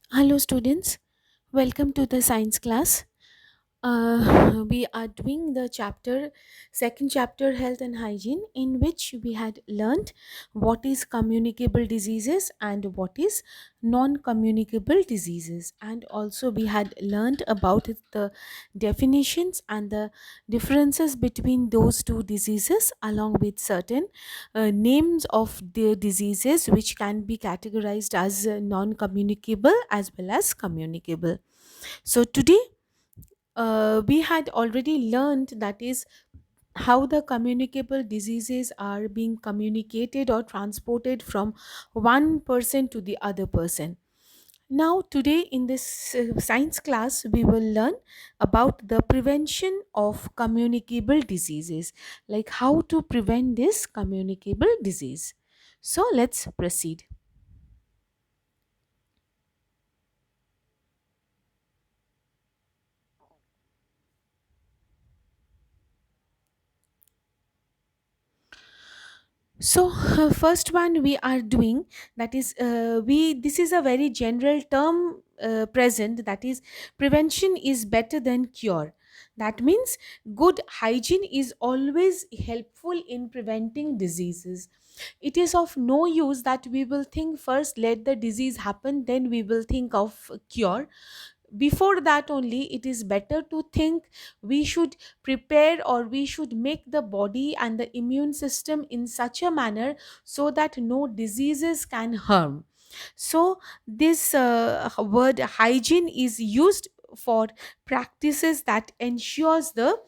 Hello, students. Welcome to the science class. We are doing the second chapter, health and hygiene, in which we had learned what is communicable diseases and what is non-communicable diseases, and also we had learned about the definitions and the differences between those two diseases, along with certain names of the diseases which can be categorized as non-communicable as well as communicable. So today we had already learned, that is, how the communicable diseases are being communicated or transported from one person to the other person. Now, today in this science class, we will learn about the prevention of communicable diseases, like how to prevent this communicable disease. So, let's proceed. So, first one we are doing, that is, we this is a very general term present, that is, prevention is better than cure. That means good hygiene is always helpful in preventing diseases. It is of no use that we will think first, let the disease happen, then we will think of cure. Before that only, it is better to think we should prepare, or we should make the body and the immune system in such a manner so that no diseases can harm. So this word hygiene is used for practices that ensures the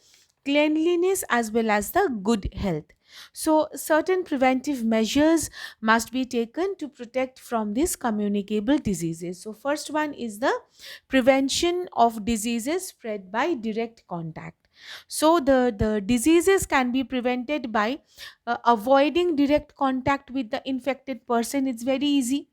cleanliness as well as the good health. So certain preventive measures must be taken to protect from these communicable diseases. So first one is the prevention of diseases spread by direct contact. So the diseases can be prevented by avoiding direct contact with the infected person. It's very easy.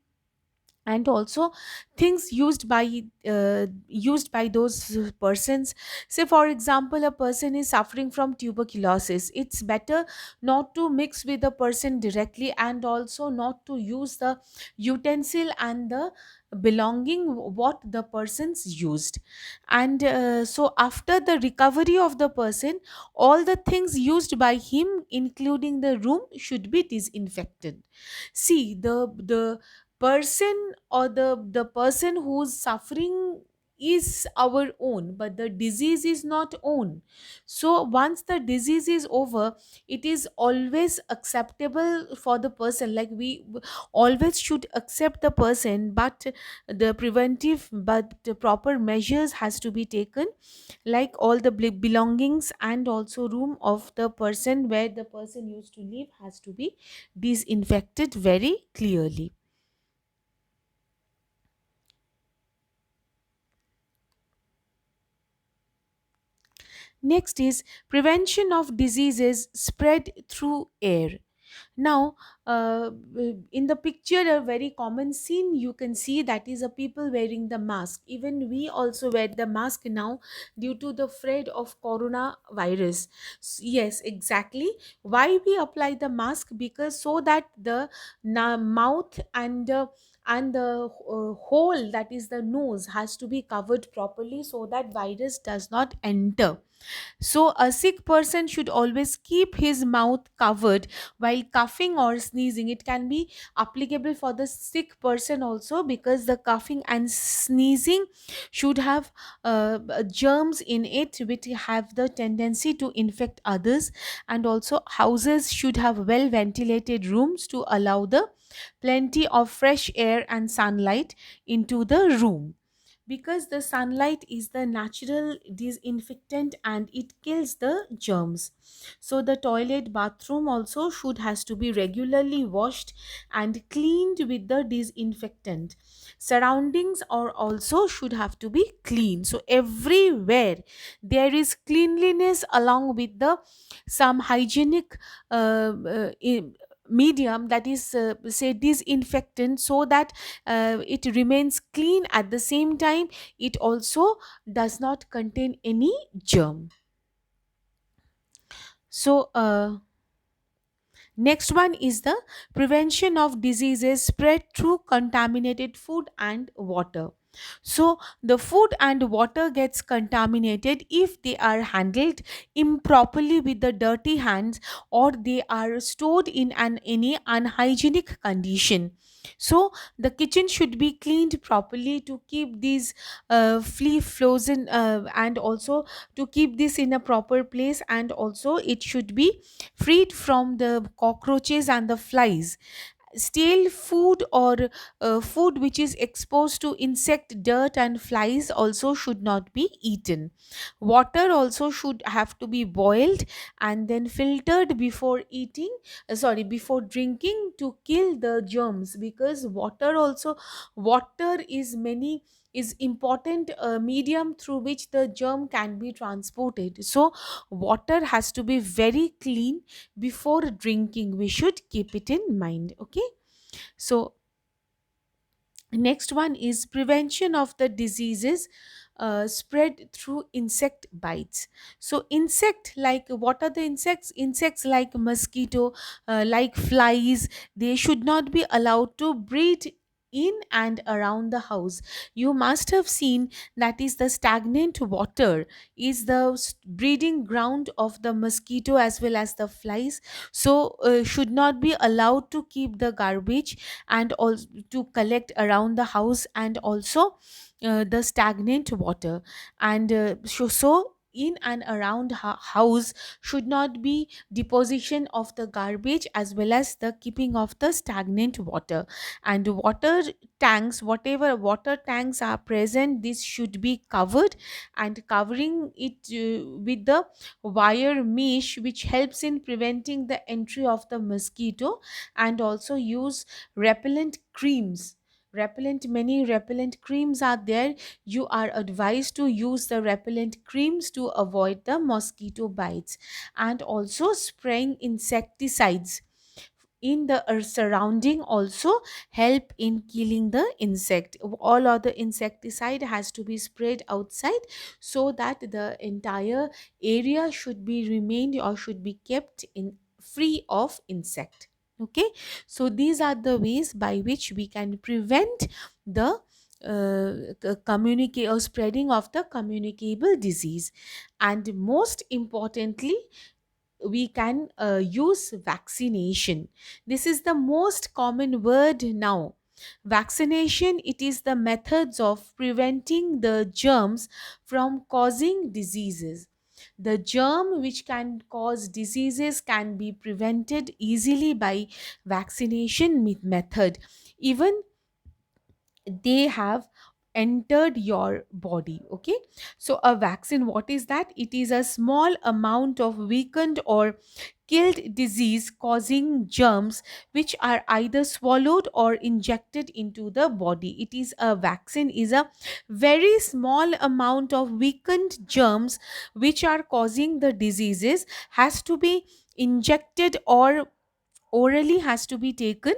And also things used by those persons. Say for example, a person is suffering from tuberculosis, it's better not to mix with the person directly, and also not to use the utensil and the belonging what the persons used. And so after the recovery of the person, all the things used by him, including the room, should be disinfected. See, the person, or the person who's suffering is our own, but the disease is not own. So once the disease is over, it is always acceptable for the person, like we always should accept the person, but the proper measures has to be taken, like all the belongings and also room of the person where the person used to live has to be disinfected very clearly. Next is prevention of diseases spread through air. Now, in the picture, a very common scene you can see, that is a people wearing the mask. Even we also wear the mask now due to the threat of coronavirus. Yes, exactly. Why we apply the mask? Because so that the mouth and the hole, that is the nose, has to be covered properly so that virus does not enter. So, a sick person should always keep his mouth covered while coughing or sneezing. It can be applicable for the sick person also, because the coughing and sneezing should have germs in it which have the tendency to infect others. And also, houses should have well ventilated rooms to allow the plenty of fresh air and sunlight into the room, because the sunlight is the natural disinfectant and it kills the germs. So the toilet, bathroom also should has to be regularly washed and cleaned with the disinfectant. Surroundings are also should have to be clean. So everywhere there is cleanliness, along with the some hygienic medium, that is, say, disinfectant, so that it remains clean. At the same time, it also does not contain any germ. So Next one is the prevention of diseases spread through contaminated food and water. So the food and water gets contaminated if they are handled improperly with the dirty hands, or they are stored in an any unhygienic condition. So the kitchen should be cleaned properly to keep these flea frozen, and also to keep this in a proper place, and also it should be freed from the cockroaches and the flies. Stale food, or food which is exposed to insect dirt and flies, also should not be eaten. Water also should have to be boiled and then filtered before eating, before drinking, to kill the germs, because water is important medium through which the germ can be transported. So water has to be very clean before drinking. We should keep it in mind. Okay. So next one is prevention of the diseases spread through insect bites. So insect, like, what are the insects like mosquito, like flies, they should not be allowed to breed in and around the house. You must have seen that is the stagnant water is the breeding ground of the mosquito as well as the flies. So should not be allowed to keep the garbage and also to collect around the house, and also the stagnant water. And so in and around house should not be deposition of the garbage as well as the keeping of the stagnant water. And water tanks, whatever water tanks are present, this should be covered, and covering it with the wire mesh, which helps in preventing the entry of the mosquito. And also use repellent creams. Many repellent creams are there. You are advised to use the repellent creams to avoid the mosquito bites. And also spraying insecticides in the surrounding also help in killing the insect. All other insecticide has to be sprayed outside, so that the entire area should be remained or should be kept in free of insect. Okay. So these are the ways by which we can prevent the communicate or spreading of the communicable disease. And most importantly, we can use vaccination. This is the most common word now. Vaccination, it is the methods of preventing the germs from causing diseases. The germ which can cause diseases can be prevented easily by vaccination method. Even they have entered your body. Okay. So a vaccine, what is that? It is a small amount of weakened or killed disease causing germs which are either swallowed or injected into the body. It is a vaccine is a very small amount of weakened germs which are causing the diseases, has to be injected or orally has to be taken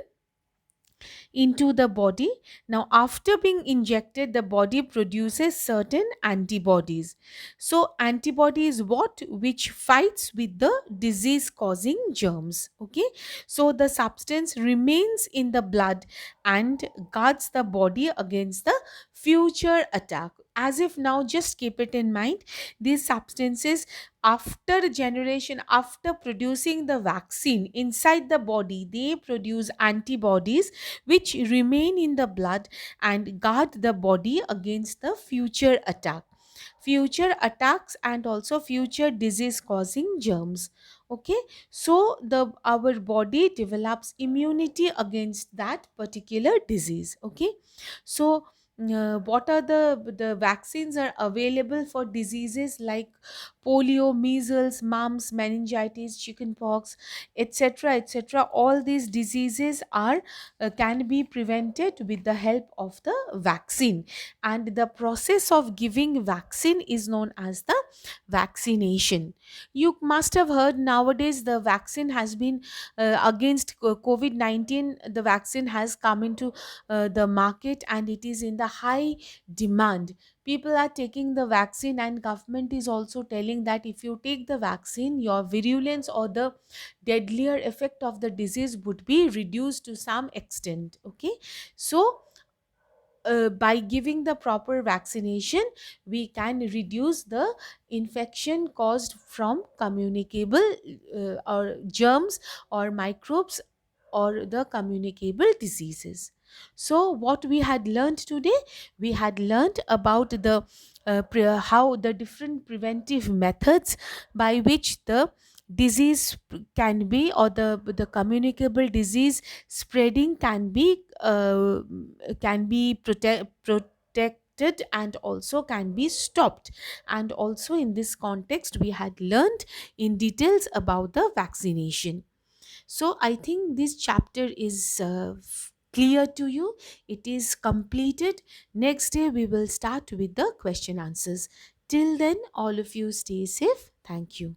into the body. Now, after being injected, the body produces certain antibodies. So, antibody is what? Which fights with the disease causing germs. Okay. So, the substance remains in the blood and guards the body against the future attack. As if now, just keep it in mind, these substances, after generation, after producing the vaccine inside the body, they produce antibodies which remain in the blood and guard the body against the future attacks and also future disease causing germs. Okay. So the our body develops immunity against that particular disease. Okay. So what are the vaccines are available for diseases like polio, measles, mumps, meningitis, chickenpox, etc., etc. All these diseases are can be prevented with the help of the vaccine. And the process of giving vaccine is known as the vaccination. You must have heard nowadays the vaccine has been against COVID-19. The vaccine has come into the market and it is in the high demand. People are taking the vaccine, and government is also telling that if you take the vaccine, your virulence or the deadlier effect of the disease would be reduced to some extent. Okay, so by giving the proper vaccination, we can reduce the infection caused from communicable or germs or microbes or the communicable diseases. So what we had learned today, we had learned about the how the different preventive methods by which the disease can be, or the communicable disease spreading can be protected and also can be stopped. And also in this context we had learned in details about the vaccination. So I think this chapter is clear to you, it is completed. Next day we will start with the question answers. Till then, all of you stay safe. Thank you.